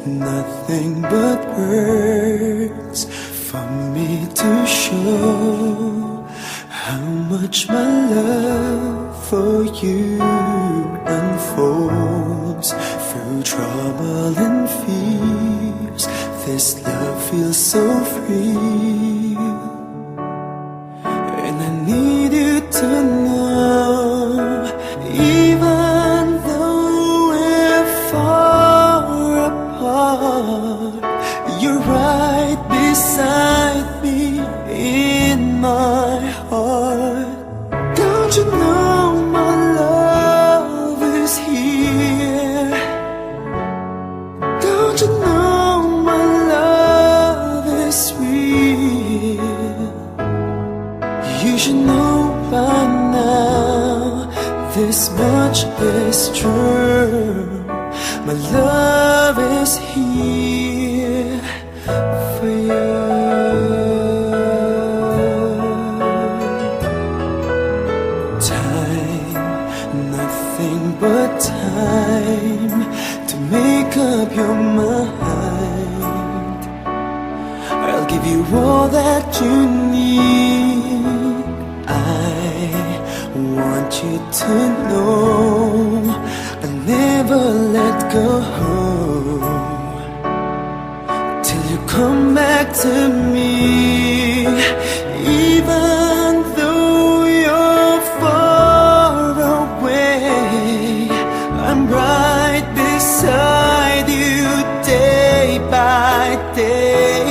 nothing but words for me to show how much my love for you unfolds through trouble and fears. This love feels so free, and I need you to know, even though we're far apart, you're right beside me in my heart. Don't you know my love is here? Don't you know my love is real? You should know by now, this much is true. My love is here for you. Time, nothing but time to make up your mind. I'll give you all that you need. I want you to know I'll never let go till you come back to me. Even though you're far away, I'm right beside you day by day.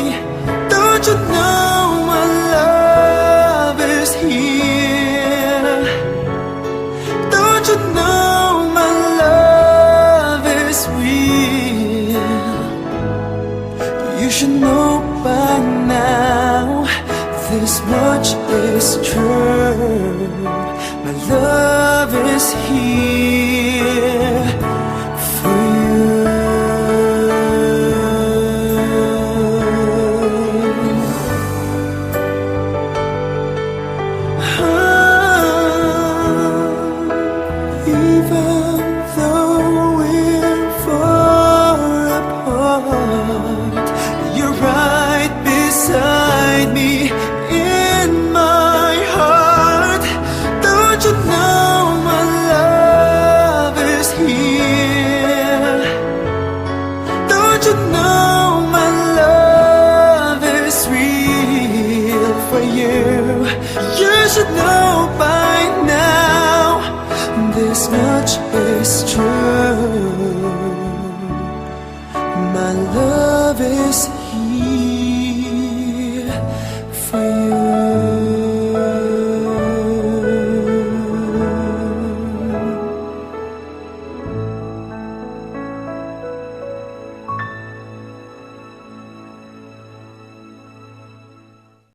Don't you know my love is here? Don't you know my love is real? You should know by now, this much is true. My love is here for you. Even though we're far apart, you're right beside me in my heart. Don't you know my love is here? Don't you know my love is real for you? You should know by now, this much is true. My love is here.